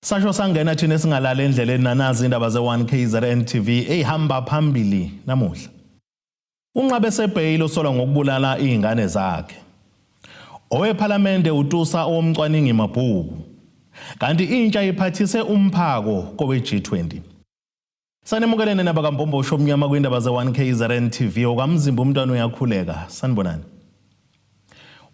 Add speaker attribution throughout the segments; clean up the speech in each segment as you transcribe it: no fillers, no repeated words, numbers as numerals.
Speaker 1: Sasho sangena thina singalala endleleni nanazi indaba ze1KZN TV ehamba phambili namuhla. Unqabe sebhayilo solwa ngokubulala izingane zakhe. Owephalamende uTusa owomcwaningi Mabhuku. Kanti intsha iphathise umphako kowe G20. Sanemukelene nabakaMpombosho omnyama kwindaba ze1KZN TV okamzimba umntwana uyakhuleka. Sanibonani.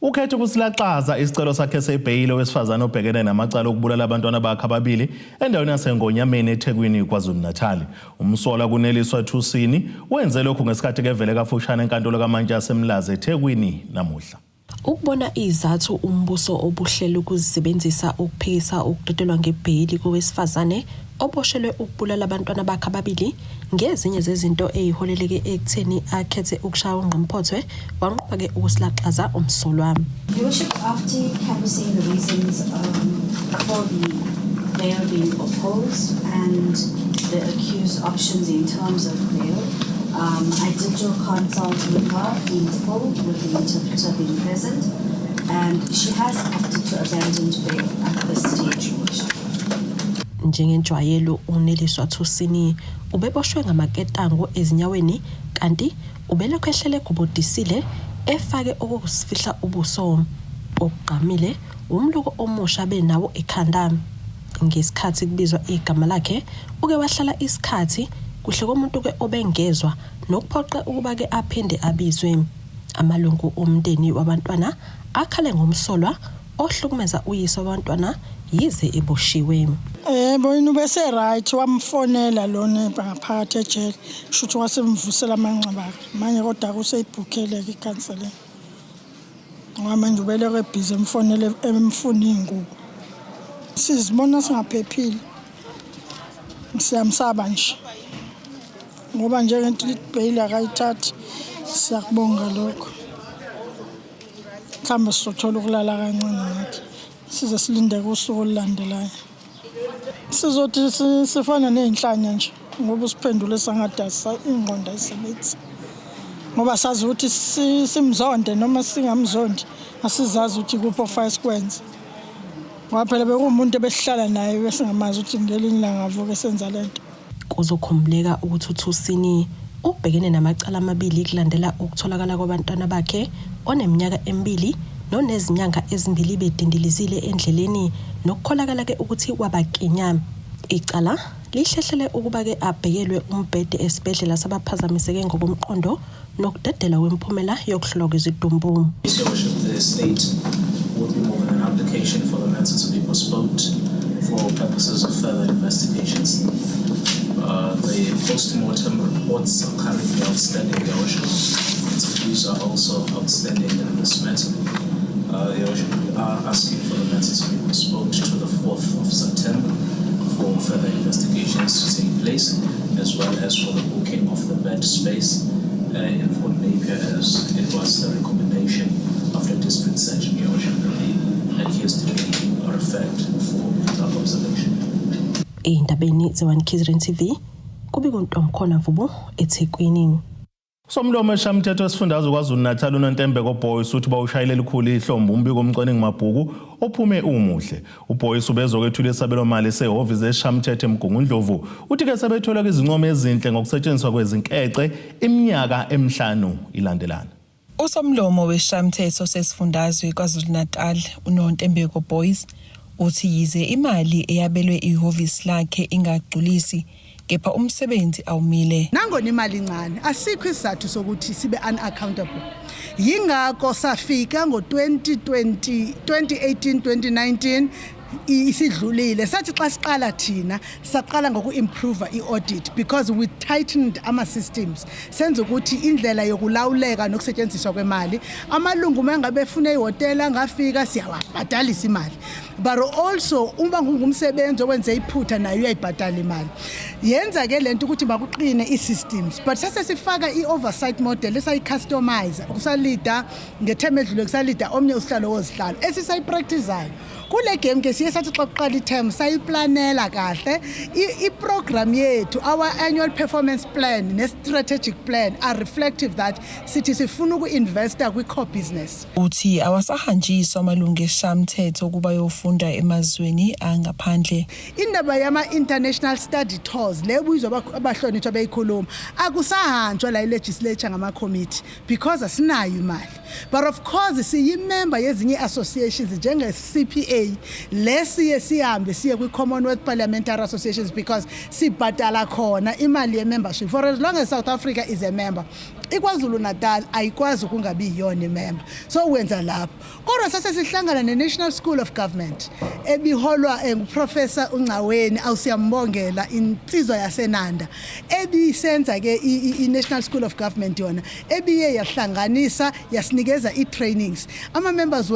Speaker 1: Ukhetho kusilaxaza isicelo sakhe sebhayilo wesifazana obhekene namacala okubulala abantwana bakhe ababili endaweni yaseNgonyameni eThekwini KwaZulu-Natal. Umsola kuneliswa Thusini wenze lokhu ngesikhathi kevele kafushane enkantolo kaMantshi yaseMlazi eThekwini namuhla.
Speaker 2: Ukubona izathu umbuso obuhlelo ukuzisebenzisa ukuphikisa ukudedelwa ngebhayili kowesifazane oboshelwe ukubulala abantwana bakhe ababili ngezinye zezinto eziholeleke ekutheni akhethe ukushaya ungqamphothwe wanqoba ke ukusilaxaza umsolwa.
Speaker 3: Your worship, after canvassing the reasons for the bail being opposed and the accused options in terms of bail, I did do a consult with her in full with the interpreter being present, and she has opted to abandon bail at this stage, Your worship.
Speaker 2: Njengenjwayelo uneliswa Thusini ubeboshwe ngamaketango ezinyaweni kanti ubelokhehlele kubodisile efake okusifihla ubuso oqamile umluko omusha benawo ekhanda ngesikhathi kubizwa igama lakhe uke wahlala isikhathi kuhle komuntu ke obengezwa nokuphoqa ukuba ke aphinde abizwe amalungu omndeni wabantwana akhale ngomsolwa ohlukumeza uyise wabantwana yize eboshiwe.
Speaker 4: Boyini bese right wamfonela lona ngaphakathi ejele shuthi wasemvusela amanxeba manje kodwa kuseyibhukhele ke counseling ngamanje ubeleke busy emfonele emfuna ingubo sizibona singaphephile siyamsaba nje ngoba njengento ibhayili akayithathi siyakubonga lokho mhlawumbe sizothola ukulala kancane nathi size silinde kusuku olulandelayo sizothi sifana nezinhlanya nje ngoba usiphendule sangadasa ingqondo ayisebenzi ngoba sazi ukuthi simzonde noma singamzondi asizazi ukuthi kupho fa sikwenze ngoba phela bekumuntu ebesihlala naye besingamazi ukuthi ngelinye ilanga avuke senza lento.
Speaker 2: Kuzokhumbuleka ukuthi uThusini ubhekene namacala amabili kulandela ukutholakala kwabantwana bakhe oneminyaka emibili nonezinyanga ezimbili bedindilizile endleleni nokukholakala ke ukuthi wabakinya icala lihlehlele ukuba ke abhekelwe umbhede esibhedlela sabaphazamiseke ngokomqondo nokudedela kwemphumela yokuhlolwa kwezidumbu.
Speaker 5: The state will be moving an application for the matter to be postponed for purposes of further investigations. The post-mortem reports are currently outstanding, Your Worship. Interviews are also outstanding in this matter. Your Worship, we are asking for the matter to be postponed to the 4th of September for further investigations to take place, as well as for the booking of the bed space in Fort Napier, as it was the recommendation of the district surgeon, Your Worship, that he is to be referred for observation.
Speaker 2: Indabeni ze1KZN TV kubikunto mkhona Mvubu eThekwini.
Speaker 1: Somlomo eshamthetho wesifundazwe KwaZulu-Natal uNontembeko Boyce uthi bawushayela elikhulu ihlombe umbiko omcwaningi Mabhuku ophume umuhle. uBoyce ubezokwethula isabelo mali sehhovisi eshamthetho eMgungundlovu uthi ke sebethola izincomo ezinhle ngokusetshenziswa kwezinkece iminyaka emihlanu ilandelana.
Speaker 6: Usomlomo weshamthetho sesifundazwe KwaZulu-Natal uNontembeko Boyce uthi yize imali eyabelwe ihhovisi lakhe ingagculisi kepha umsebenzi awumile.
Speaker 7: Nangona imali incane asikho isizathu sokuthi sibe unaccountable. Yingakho safika ngo2018 2019 isidlulile sathi xa siqala thina saqala ngokuimprove iaudit because we tightened ama systems senze ukuthi indlela yokulawuleka nokusetshenziswa kwemali amalungu mangabe efuna ihotel angafika siyawabhadalisa imali but also uma ngumsebenzi owenze iphutha nayo uyayibhadala imali yenza ke lento ukuthi bakuqine isystems but sase sifaka ioversight model esayicustomize kusalida ngetheme edlule kusalida omnye usihlalo wozihlalo esisayipracticeayo kule game ke siye sathi xa kuqala i-term sayiplanela kahle i-program yethu, our annual performance plan ne-strategic plan are reflective that sithi sifuna uku-investa kwi-core business.
Speaker 6: Uthi awasahanjiswa amalungu eshamthetho ukuba yofunda emazweni angaphandle.
Speaker 7: Indaba yama-international study tours lebuyizwa abahlonishwa beyikhuluma akusahanjwa la i-legislature ngama-committee because asinayo imali. But of course siyimember yezinye associations njenge-CPA lesiye sihambe siye kwi-Commonwealth Parliamentary Associations because sibhadala khona imali ye-membership for as long as South Africa is a member. iKwaZulu Natal ayikwazi ukungabi yiyona imember, so wenza lapho. Kodwa sase sihlangana ne-National School of Government ebiholwa nguProfessor uNgcaweni awusiyambongela insizwa yaseNanda ebisenza ke i-National School of Government yona ebiye yahlanganisa yasinikeza i-trainings. Ama-members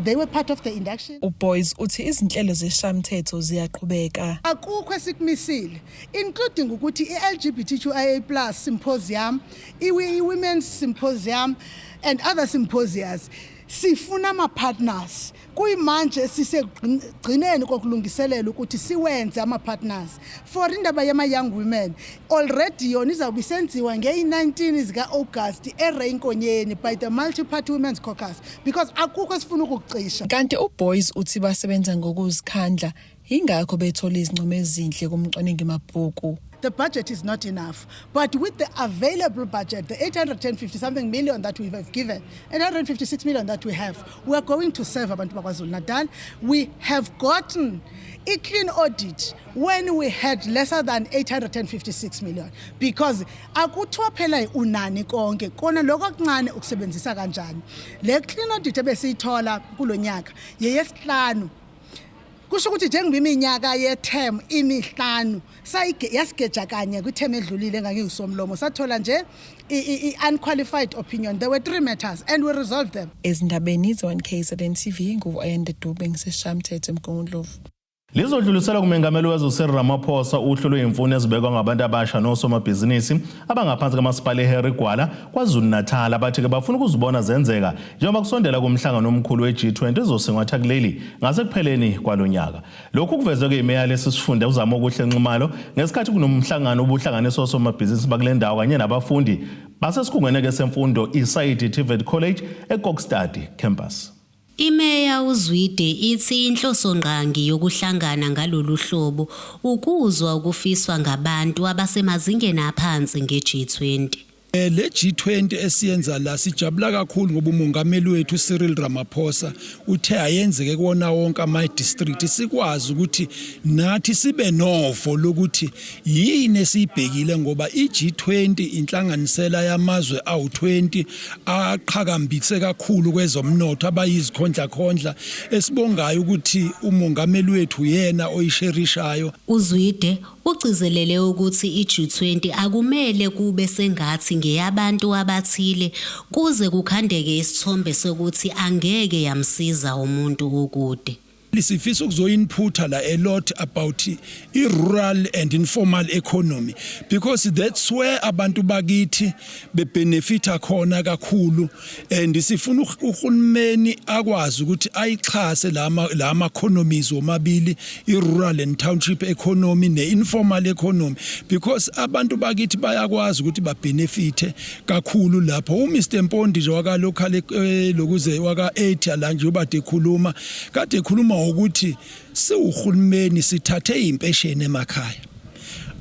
Speaker 7: they were part of the induction.
Speaker 6: UBoys uthi izinhlelo zeshamthetho ziyaqhubeka.
Speaker 7: Akukho esikumisile including ukuthi i-LGBTQIA+ symposium, i-women's symposium and other symposiums. Sifuna ama-partners kuyimanje sisegcineni kokulungiselela ukuthi siwenze ama-partners for indaba yama-young women. Already yona izawube isenziwa ngeyi-19 zika-August eReinkonyeni by the Multi-Party Women's Caucus because akukho esifuna ukucisha.
Speaker 6: Kanti uBoys uthi basebenza ngokuzikhandla ingakho bethola izinqumo ezinhle kumcwaningi mabhuku.
Speaker 7: The budget is not enough, but with the available budget, the 850-something million that we have given, 856 million that we have, we are going to serve abantu bakwaZulu Natal. We have gotten a clean audit when we had lesser than 856 million because akuthiwa phela unani konke kona lokho okuncane ukusebenzisa kanjani. Le clean audit ebesiyithola kulonyaka yeyesihlanu. Kusho ukuthi njengoba iminyaka ye-term imihlanu yasigeja kanye kwi-term edlulile engangiyisomlomo sathola nje i-unqualified opinion. There were 3 matters and we resolved them.
Speaker 6: Ezindabeni ze-1KZN TV nguAyanda Dube ngiseshamthetho eMgungundlovu.
Speaker 1: Lizodlulisela kumengameli wezwe Cyril Ramaphosa uhlu lwemfuno ezibekwa ngabantu abasha nosomabhizinisi abangaphansi kamasipala eHarry Gwala kwaZulu Natal abathi ke bafuna ukuzibona zenzeka njengoba kusondela kumhlangano omkhulu we-G20 ezosingatha kuleli ngasekupheleni kwalonyaka. Lokhu kuvezwe ke imeya lesifunda uzama ukuhle nximalo ngesikhathi kunomhlangano obuhlanganiso somabhizinisi bakule ndawo kanye nabafundi basesikhungweni ke semfundo iSaidi TVET College eKokstad campus.
Speaker 8: Imeya uZwide ithi inhlosongqangi yokuhlangana ngalolu hlobo ukuzwa ukufiswa ngabantu abasemazingeni aphansi nge-G20.
Speaker 9: Le G20 esiyenza la sijabula kakhulu ngoba umongameli wethu Cyril Ramaphosa uthe ayenzeke kuona wonke ama district sikwazi ukuthi nathi sibe novo lokuthi yini esibhekile ngoba iG20 inhlanganisela yamazwe awu20 aqhakambitse kakhulu kwezomnotho abayizikhondla esibongayo ukuthi umongameli wethu yena oyisherishayo.
Speaker 8: uZwide ugcizelele ukuthi iG20 akumele kube sengathi ngeyabantu abathile kuze kukhandeke isithombe sokuthi angeke yamsiza umuntu okude.
Speaker 9: Sifisa ukuzoinputha la a lot about i-rural and informal economy because that's where abantu bakithi bebenefita khona kakhulu and sifuna uhulumeni akwazi ukuthi ayixhase lama economies omabili i-rural and township economy ne-informal economy because abantu bakithi bayakwazi ukuthi babenefite kakhulu lapho. uMr Mpondi nje waka local lokuze waka 8 la nje ubade ekhuluma kade ekhuluma ukuthi siwuhulumeni sithathe impesheni emakhaya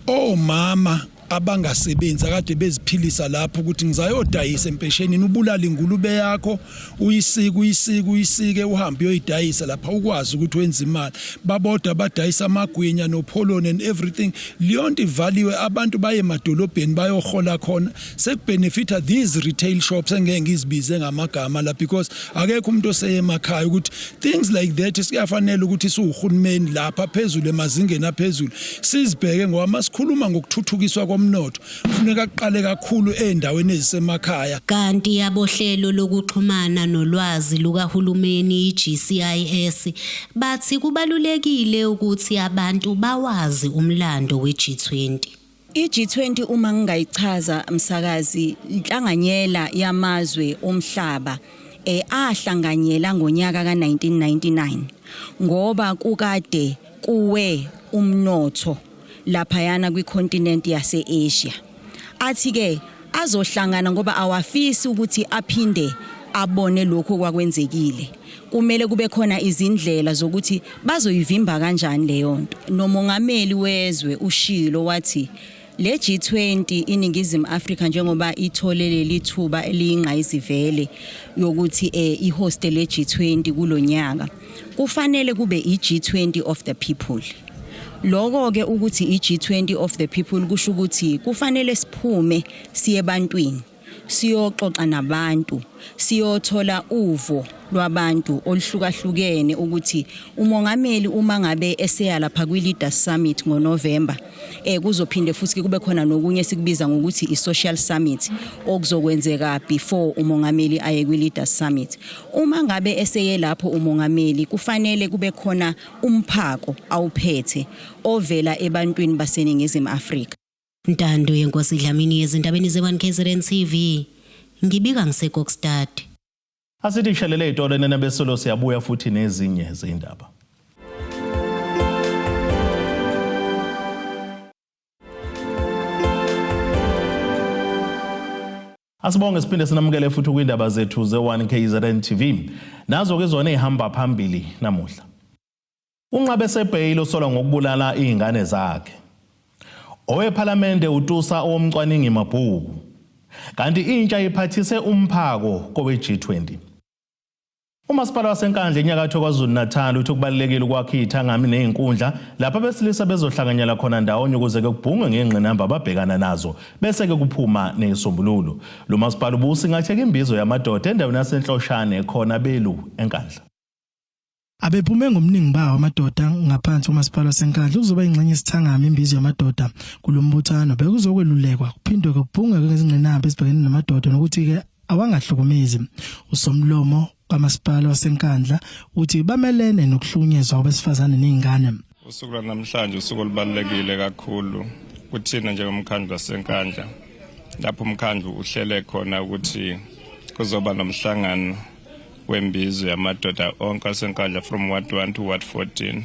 Speaker 9: omama abangasebenza kade beziphilisa lapho ukuthi ngizayodayisa empeshenini ubulala ingulube yakho uyisike uhambe uyoyidayisa lapha ukwazi ukuthi wenze imali baboda badayisa amagwinya nopoloni and everything liyonto ivaliwe abantu baye emadolobheni bayohola khona sekubenefita these retail shops engeke ngizibize ngamagama la because akekho umuntu oseye emakhaya ukuthi things like that sikuyafanele ukuthi siwuhulumeni lapha phezulu emazingeni aphezulu sizibheke ngoba masikhuluma ngokuthuthukiswa mnotho kufuneka kuqale kakhulu endaweni ezisemakhaya.
Speaker 8: Kanti yabohlelo lokuxhumana nolwazi lukahulumeni iGCIS bathi kubalulekile ukuthi abantu bawazi umlando weG20.
Speaker 10: iG20 uma ngingayichaza msakazi inhlanganyela yamazwe omhlaba ahlanganyela ngonyaka ka1999 ngoba kukade kuwe umnotho laphayana kwicontinent yase-Asia. Athi-ke azohlangana ngoba awafisi ukuthi aphinde abone lokho kwakwenzekile. Kumele kube khona izindlela zokuthi bazoyivimba kanjani leyo nto. Nomongameli wezwe ushilo wathi le G20 iningizimu Afrika njengoba ithole leli thuba eliyingqayizivele yokuthi ihoste le G20 kulonyaka, kufanele kube iG20 of the people. Lokho ke ukuthi iG20 of the people kusho ukuthi kufanele siphume siye ebantwini, siyoxoxa nabantu, siyothola uvo lwabantu oluhlukahlukene ukuthi umongameli uma ngabe eseya lapha kwi-Leaders Summit ngoNovember kuzophinde futhi kube khona nokunye sikubiza ngokuthi i-Social Summit okuzokwenzeka before umongameli aye kwi-Leaders Summit. Uma ngabe eseye lapho umongameli kufanele kube khona umphako awuphethe ovela ebantwini baseningizimu Afrika.
Speaker 8: Ntando yenkosi Dlamini ezindabeni ze1KZN TV. Ngibika ngiseKokstad.
Speaker 1: Asithi kushelele itolo nenabesolo siyabuya futhi nezinye zeindaba. Asibonge siphinde sinamukele futhi kwindaba zethu ze1KZN TV. Nazo ke zona ehamba phambili namuhla. Unqabe seBhayili osolwa ngokubulala izingane zakhe. Owephalamende uTusa omcwaningi mabhuku. Kanti intsha iphathise umphako kowe G20. Umasipala waseNkandla enyakatho KwaZulu-Natal uthi kubalekile ukwakha ithangami nezinkundla lapha besilisa bezohlanganyela khona ndawonye ukuze ke kubhungwe ngengqinamba ababhekana nazo bese ke kuphuma nezisombululo. Lo masipala ubusi ngatheka imbizo yamadoda endaweni yasenhloshane khona belu eNkandla.
Speaker 11: Abephume ngomningi bawo amadoda ngaphansi komasipala waseNkandla uzoba ingxenye isithangami imbizo yamadoda kulombuthano bekuzokwelulekwa kuphindwe kubhungwe ngezingqinamba ezibhekene namadoda nokuthi ke awangahlukumezi. Usomlomo kamasipala waseNkandla uthi bamelene nokuhlunyezwa kwabesifazane nezingane.
Speaker 12: Usuku namhlanje usuku olubalekile kakhulu kuthina njengomkhandlu waseNkandla. Lapho umkhandlu uhlele khona ukuthi kuzoba nomhlangano wembizo yamadoda onke aseNkandla from Ward 1 to Ward 14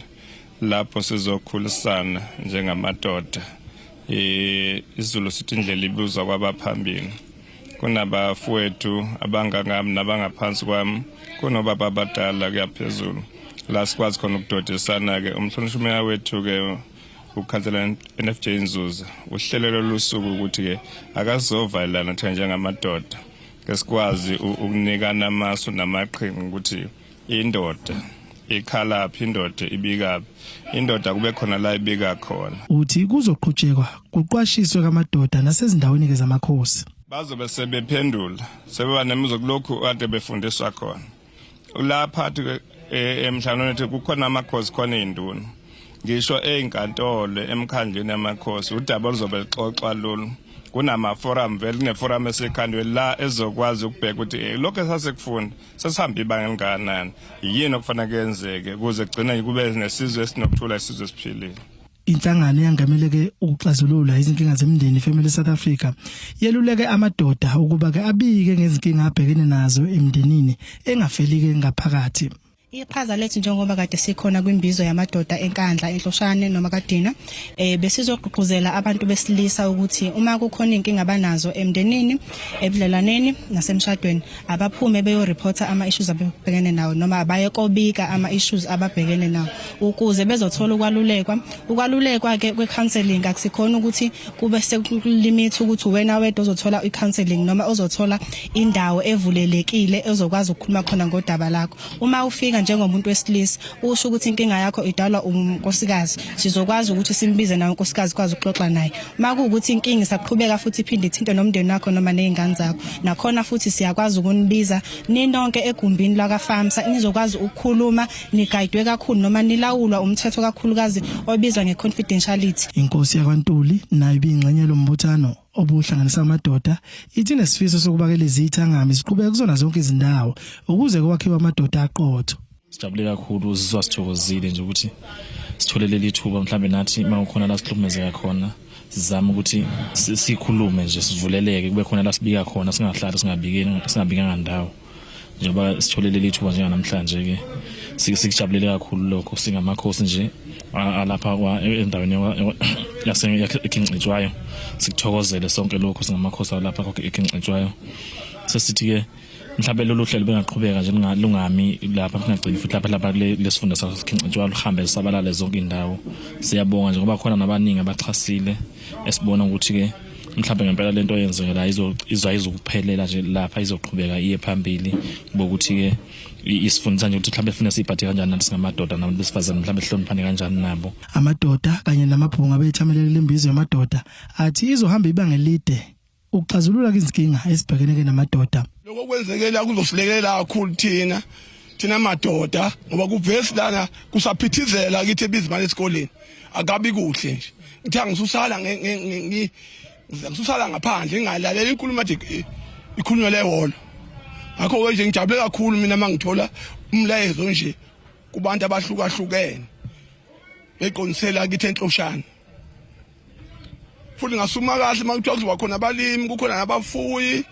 Speaker 12: lapho sizokhulisana njengamadoda. Izulu sithi indlela ibuzwa kwabaphambili. Kunabafowethu abangangami nabangaphansi kwami, kunobaba abadala kuyaphezulu. La sikwazi khona ukudodisana ke umhlonishwa umeya wethu ke ukhansela NFJ Nzuza uhlelelo lusuku ukuthi ke akazovalana thina njengamadoda. Kesikwazi ukunikana amasu namaqhinga ukuthi indoda ikhalaphi indoda ibikapi indoda kube khona la ibika khona.
Speaker 11: Uthi kuzoqhutshekwa kuqwashiswe kwamadoda nasezindaweni ke zamakhosi.
Speaker 12: Bazobe sebephendula sebeba nemizo kulokhu ade befundiswa khona. Lapha emhlanganweni ethi kukhona amakhosi khona izinduna. Ngisho einkantolo emkhandleni yamakhosi udaba luzobe lixoxwa lolu. Kunama forum vele kuneforum esekhandwe la ezokwazi ukubheka ukuthi lokho esasekufunda sesihamba ibanga elinganani yini okufanele kwenzeke ukuze kugcine kube nesizwe esinokuthula isizwe esiphilile.
Speaker 11: Inhlangano yangamele ke ukuxazulula izinkinga zemndeni Family South Africa yeluleke amadoda ukuba ke abike ngezinkinga abhekene nazo emndenini engafelike ngaphakathi.
Speaker 13: Iqhaza lethu njengoba kade sikhona kwimbizo yamadoda eNkandla enhloshane noma kadina besizogqugquzela abantu besilisa ukuthi uma kukhona inkinga abanazo emndenini ebudlelaneni nasemshadweni abaphume beyoreporta ama issues ababhekene nawo noma bayekobika ama issues ababhekene nawo ukuze bezothola ukwalulekwa ke kwecounseling akusikhona ukuthi kube sekulimit ukuthi wena wedwa uzothola icounseling noma uzothola indawo evulelekile ezokwazi ukukhuluma khona ngodaba lakho. Uma ufika njengomuntu wesilisa usho ukuthi inkinga yakho idalwa unkosikazi sizokwazi ukuthi simbize nawe unkosikazi kwazi ukuxoxa naye. Makuukuthi inkinga isaqhubeka futhi iphinde ithinte nomndeni wakho noma nezingane zakho nakhona futhi siyakwazi ukunibiza ninonke egumbini laka FAMSA nizokwazi ukukhuluma nigayidwe kakhulu noma nilawulwa umthetho kakhulukazi obizwa ngeconfidentiality.
Speaker 11: Inkosi yakwaNtuli nayo ibingxenye lombuthano obuhlanganisa amadoda ithi nesifiso sokuba ke lezi ithangami siqhubeke kuzona zonke izindawo ukuze kwakhiwe amadoda aqotho.
Speaker 14: Sijabule kakhulu sizwa sithokozile nje ukuthi sithole leli thuba mhlambe nathi makukhona la sihlukumezeka khona sizama ukuthi sikhulume nje sivuleleke kube khona la sibika khona singahlali singabikanga ndawo njengoba sithole leli thuba njenga namhlanje ke sikujabulele kakhulu lokho singamakhosi nje alapha endaweni yaseKingcitshwayo sikuthokozele sonke lokho singamakhosi alapha eKingcitshwayo sesithi ke mhlawumbe lolu hlelo bengaqhubeka nje lungami lapha singagcini futhi lapha lesifunda saseKingcitshwayo luhambe lisabalale zonke indawo siyabonga nje ngoba khona nabaningi abaxhasile esibona ukuthi ke mhlawumbe ngempela lento oyenzekela izokuphelela nje lapha izoqhubeka iye phambili bokuthi ke isifundisa nje ukuthi mhlawumbe funa siphathe kanjani nathi singamadoda nabantu besifazane mhlawumbe sihloniphane kanjani nabo.
Speaker 11: Amadoda kanye namabhunga bethamelele lembizo yamadoda athi izohamba ibanga elide ukuxazulula izinkinga esibhekene namadoda.
Speaker 15: Lokho kwenzekela kuzosilekelela kakhulu thina madoda ngoba kuvesi lana kusaphithizela kithi ebizimali esikoleni akabi kuhle nje ngithi angisusala ngisusala ngaphandle ngalalela inkulumo nje ikhulunywa leholo akho nje ngijabule kakhulu mina mangithola umlayezo nje kubantu abahlukahlukene beqonisela kithi enhloshana futhi ngasuma kahle makuthiwa kuzoba khona abalimi kukhona nabafuyi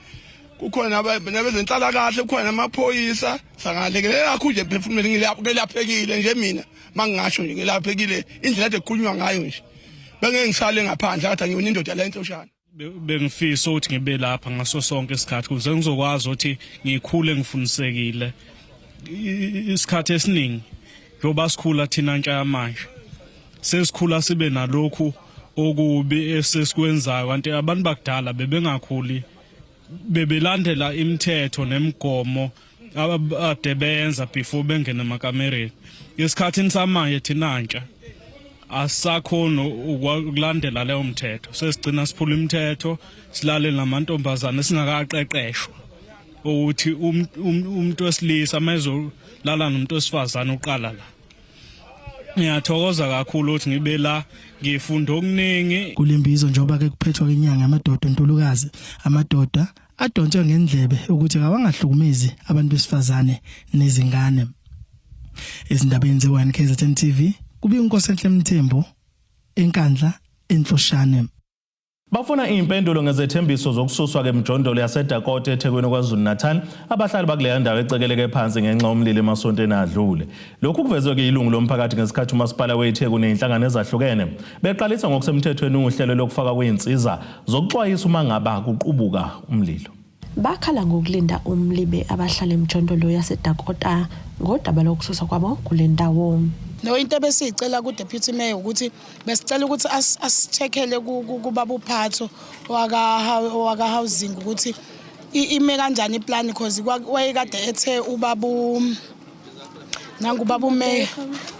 Speaker 15: kukhona nabezenhlala kahle kukhona namaphoyisa sangalekelela kakhulu nje phefumule ngelaphekile nje mina mangingasho nje ngelaphekile indlela ade kukhulunywa ngayo nje bengeke ngisale ngaphandle athi ngiyona indoda la enhloshana.
Speaker 16: Bengifisa ukuthi ngibe lapha ngaso sonke isikhathi ukuze ngizokwazi ukuthi ngikhule ngifundisekile isikhathi esiningi ngoba sikhula thina ntsha yamanje sesikhula sibe nalokhu okubi esesikwenzayo kanti abantu bakudala bebengakhuli bebelandela imithetho nemigomo ade benza before bengena emakamereni. Isikhathini samanje thina ntsha asakhona ukulandela leyo mthetho sesigcina siphula imithetho silale namantombazane singakaqeqeshwa ukuthi umuntu wesilisa mezolala nomuntu wesifazane uqala la. Ngiyathokoza kakhulu ukuthi ngibe la ngifunda okuningi
Speaker 11: kulembizo njengoba ke kuphethwa kenyanga amadoda ontulukazi amadoda adontshe ngendlebe ukuthi awangahlukumezi abantu besifazane nezingane. Izindabeni ze1 KZN TV kubi uNkosenhle Mthembu enkandla enhloshane.
Speaker 1: Bafuna impendulo ngezethembiso zokususwa kemjondolo yaseDakota eThekwini kwaZulu-Natal abahlali bakuleya ndawo ecekeleke phansi ngenxa yomlilo emasontweni adlule. Lokhu kuvezwe ke ilungu lomphakathi ngesikhathi umasipala weThekwini nezinhlangano ezahlukene beqalisa ngokusemthethweni uhlelo lokufaka kweinsiza zokuxwayisa uma ngaba kuqubuka umlilo.
Speaker 2: Bakhala ngokulinda umlibe abahlali emjondolo yaseDakota ngodaba lokususwa kwabo kule ndawo.
Speaker 4: No into besicela ku deputy mayor ukuthi besicela ukuthi asicheckele kubaba uphatho waka housing ukuthi ime kanjani iplan because wayekade ethe ubaba nangubaba umayor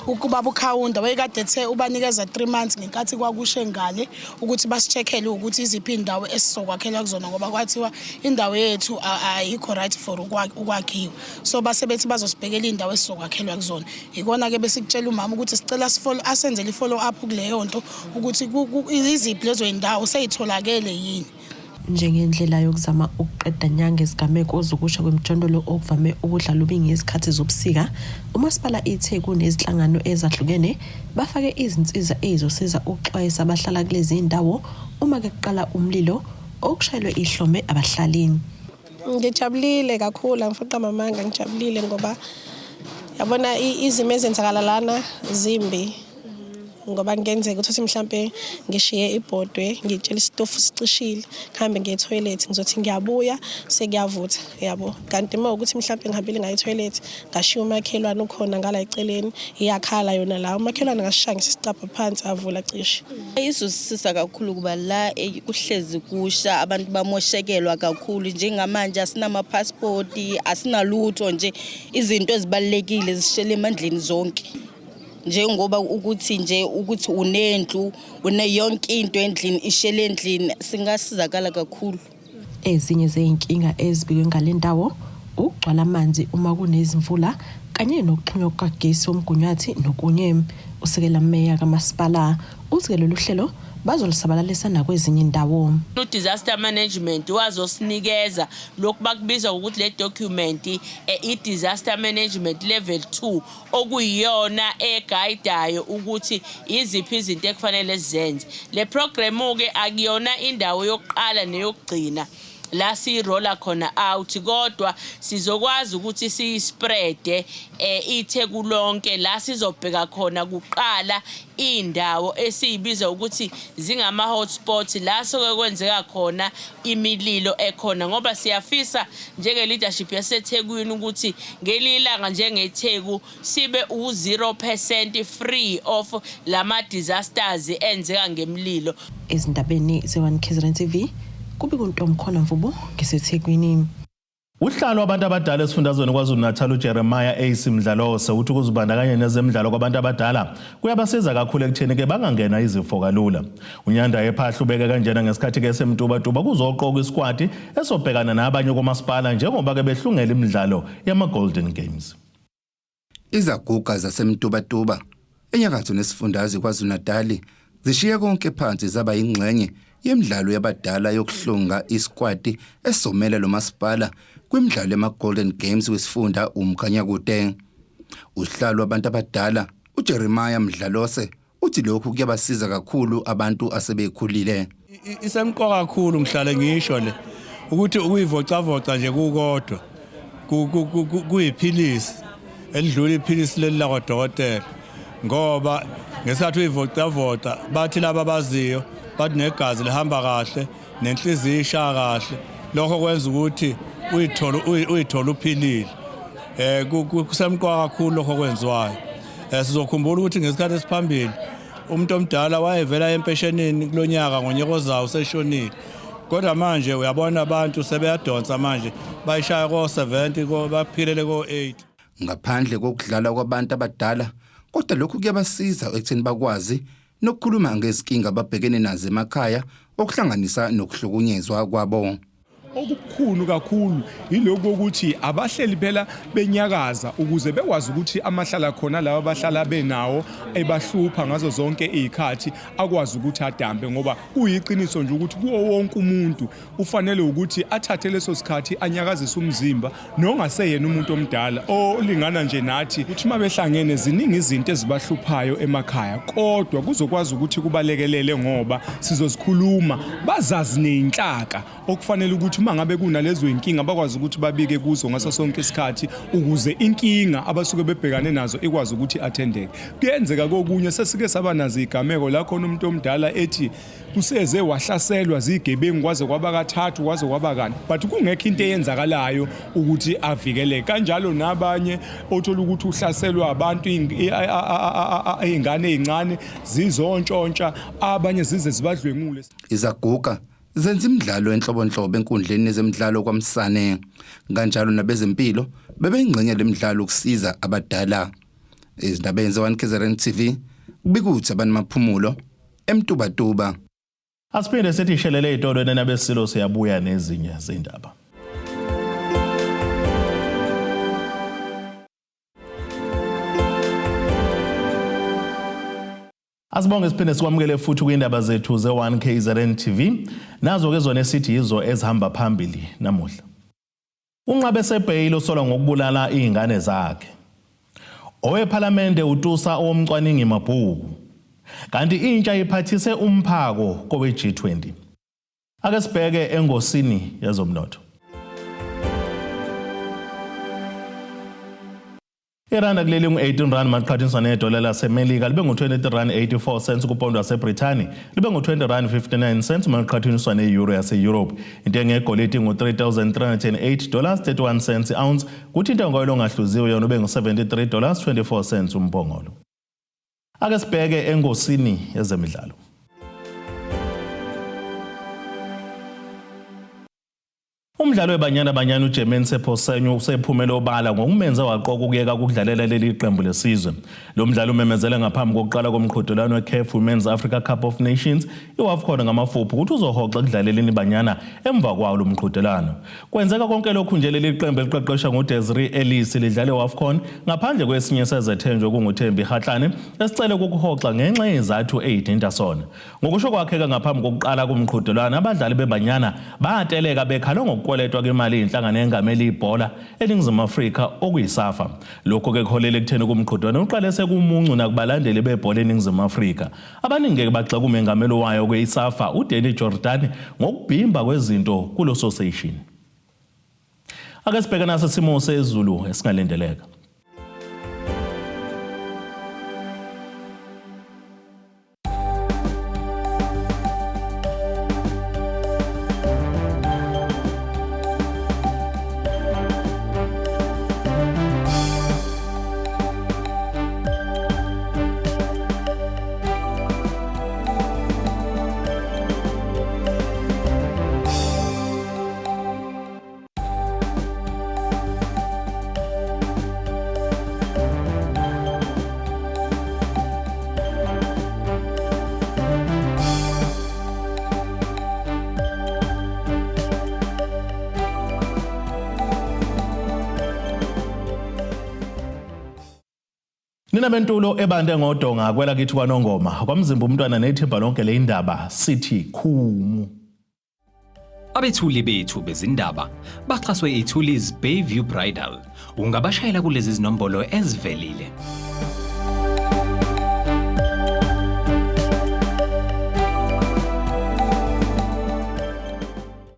Speaker 4: ukubaba ukhawunda wayekade ethe ubanikeza 3 months ngenkathi kwakushe ngale ukuthi basicheckele ukuthi iziphi indawo esizokwakhela kuzona ngoba kwathiwa indawo yethu ayikho right for ukwakhiwa so basebethi bazosibhekela indawo esizokwakhelwa kuzona ikona ke besikutshela umama ukuthi sicela asenzele follow up kuleyo nto ukuthi iziphi lezo indawo seyitholakele yini
Speaker 2: njengendlela yokuzama ukuqeda nyanga ezigameko zokusha kwemjondolo okuvame ukudlala ubingi izikhathi zobusika umasipala iThekwini nezinhlangano ezahlukene bafake izinsiza ezosiza ukuxwayisa abahlala kulezi indawo uma ke kuqala umlilo okushayelwe ihlome abahlalini.
Speaker 17: Ngijabulile kakhulu ngifuqa amanga ngijabulile ngoba yabona izimo ezenzakala lana zimbi ngoba ngenzeka ukuthi mhlambe ngishiye ibhodwe ngitshela isitofu sicishile ngihambe ngiye etoilet ngizothi ngiyabuya sekuyavutha yabo kanti uma ukuthi mhlambe ngihambile ngaye etoilet ngashiya umakhelwane ukhona ngala eceleni iyakhala yona la umakhelwane ngashaya ngisicapha phansi avula cishe.
Speaker 18: Izosisiza kakhulu kuba la kuhlezi kusha abantu bamoshekelwa kakhulu njengamanje asinama passport asinalutho nje izinto ezibalekile zishele emandleni zonke. Njengoba ukuthi unendlu yonke into endlini ishele endlini singasizakala kakhulu.
Speaker 2: Ezinye zeinkinga ezibikwe ngalendawo ukugcwala amanzi uma kunezimvula kanye nokuxhunywa kagesi womgunyathi nokunye. Usekela meya kamasipala uthi lolu hlelo bazolisabalalisa nakwezinye indawo.
Speaker 19: Disaster management wazosinikeza lokhu bakubiza ukuthi le document i-disaster management level 2 okuyiyona eguidayo ukuthi iziphi izinto ekufanele zenze. Le program ke akuyona indawo yokuqala neyokugcina la sirola khona out kodwa sizokwazi ukuthi sispread iTheku lonke la sizobheka khona kuqala indawo esiyibiza ukuthi zingama hotspots la soke kwenzeka khona imililo ekhona ngoba siyafisa njenge leadership yaseThekwini ukuthi ngelilanga njengeTheku sibe u0% free of lama disasters enzeka ngemlilo.
Speaker 2: Ezindabeni ze1 KZN TV kubi kuntomkhona Mvubo ngiseThekwini.
Speaker 1: Uhlalo abantu abadala esifundazweni KwaZulu-Natal uJeremiah AC Mdlalose uthi ukuzibandakanya nezemidlalo kwabantu abadala kuyabasiza kakhulu ekutheni ke bangangena izifo kalula. Unyanda ephahla ubeke kanjena ngesikhathi ke semtubatuba kuzoqoqa isquad esobhekana nabanye komasipala njengoba ke behlungela imidlalo yama Golden Games.
Speaker 20: Izaguga zasemtubatuba enyakatho nesifundazwe KwaZulu-Natal zishiye konke phansi zaba ingxenye yemidlalo yabadala yokuhlunga isquad esomela lo masipala kwimidlalo yama Golden Games wesifunda uMkhanyakude. Uhlalo abantu abadala uJeremiah Mdlalose uthi lokhu kuyabasiza kakhulu abantu asebekhulile.
Speaker 21: Isemqoka kakhulu ngihlale ngisho le ukuthi ukuyivocavoca nje kukodwa kuyiphilisi elidlula iphilisi leli kwadokotela ngoba ngesikhathi uyivocavoca bathi laba baziyo bathi negazi lihamba kahle nenhliziyo ishaya kahle lokho kwenza ukuthi uyithola uphilile kusemqoka kakhulu lokho kwenziwayo. Sizokhumbula ukuthi ngesikhathi esiphambili umuntu omdala wayevela empeshenini kulonyaka ngonyaka ozayo seshonile kodwa manje uyabona abantu sebeyadonsa manje bayishaya ko70 baphilele ko8.
Speaker 20: Ngaphandle kokudlala kwabantu abadala kodwa lokhu kuyabasiza ekutheni bakwazi nokukhuluma ngezinkinga ababhekene nazo emakhaya okuhlanganisa nokuhlukunyezwa kwabo.
Speaker 22: Okukhulu kakhulu yiloko ukuthi abahleli phela benyakaza ukuze bekwazi ukuthi amahlala khona laba abahlala benawo ebahlupha ngazo zonke izikhathi akwazi ukuthi adambe ngoba kuyiqiniso nje ukuthi kuwo wonke umuntu ufanele ukuthi athathe leso sikhathi anyakazise umzimba nongaseyena umuntu omdala olingana nje nathi ukuthi mabehlangene ziningi izinto ezibahluphayo emakhaya kodwa kuzokwazi ukuthi kubalekelele ngoba sizozikhuluma bazazi nezinhlaka okufanele ukuthi mangabe kunalezo inkinga bakwazi ukuthi babike kuzo ngaso sonke isikhathi ukuze inkinga abasuke bebhekane nazo ikwazi ukuthi athendeke. Kuyenzeka kokunye sesike saba nazo igameko la khona umuntu omdala ethi useze wahlaselwa zigebengu kwaze kwaba kathathu kwaze kwaba kani but kungekho into eyenzakalayo ukuthi avikeleke kanjalo nabanye othola ukuthi uhlaselwa abantu izingane ezincane zizontshontsha abanye zize zibadlwengule.
Speaker 20: Izaguga zenza imidlalo enhlobonhlobo enkundleni zemidlalo kwaMsane kanjalo nabezempilo bebeyingxenye lemidlalo ukusiza abadala. Izindabeni ze1 KZN TV kubikuthi abanamaphumulo emtubatuba.
Speaker 1: Asiphinde sithi shelele itolo nabesilo siyabuya nezinye zindaba. Asibonge siphinde sikwamukele futhi kwindaba zethu ze1 KZN TV nazo ke zona esithi yizo ezihamba phambili namuhla. Unqabe sebhayilo solwa ngokubulala izingane zakhe. Owephalamende uTusa owomcwaningi mabhuku. Kanti intsha iphathise umphako kowe G20. Ake sibheke engosini yezomnotho. Iranda kuleli ngu-18 rand maqhathaniswa nedola laseMelika libe ngu-23 rand 84 cents kupondo waseBrithani libe ngu-20 rand 59 cents maqhathaniswa ne-euro yase-Europe. Intengo yegolide ngu-$3,308 31 cents ounce kuthi intengo yoilo ngahluziwe yona ube ngu-$73 24 cents umbongolo. Ake sibheke engosini yezemidlalo. Umdlalo weBanyana uJermaine Seposenyo usephumele obala ngokumenza waqoqa ukuyeka ukudlalela leli qembu lesizwe. Lo mdlalo umemezele ngaphambi kokuqala komqhudelwano weCAF Women's Africa Cup of Nations iWAFCON ngamafuphi ukuthi uzohoxa ukudlaleleni iBanyana emva kwawo lo mqhudelwano. Kwenzeka konke lokhu nje leli qembu eliqeqeshwa nguDesiree Ellis lidlale iWAFCON ngaphandle kwesinye sezethenjwa kunguThembi Kgatlana esicele ukuhoxa ngenxa yezathu ezidintasona. Ngokusho kwakhe ngaphambi kokuqala komqhudelwano abadlali beBanyana bateleka bekhala ukukweletwa kwemali inhlangano engamela ibhola eNingizimu Afrika okuyiSAFA. Lokho ke kuholele ekutheni kumqhudelwano uqale sekumuncu nakubalandeli bebhola eNingizimu Afrika. Abaningi baxaka umengameli wayo kweyiSAFA uDanny Jordan ngokubhimba kwezinto kulo association. Ake sibheke naso isimo sezulu esingalindeleka. Nina bentulo ebande ngodonga kwela kithi kwaNongoma kwamzimba umntwana nethimba lonke le indaba sithi khumu.
Speaker 3: Abethuli bethu bezindaba baxhaswe iThuli's Bayview Bridal. Ungabashayela kulezi zinombolo ezivelile.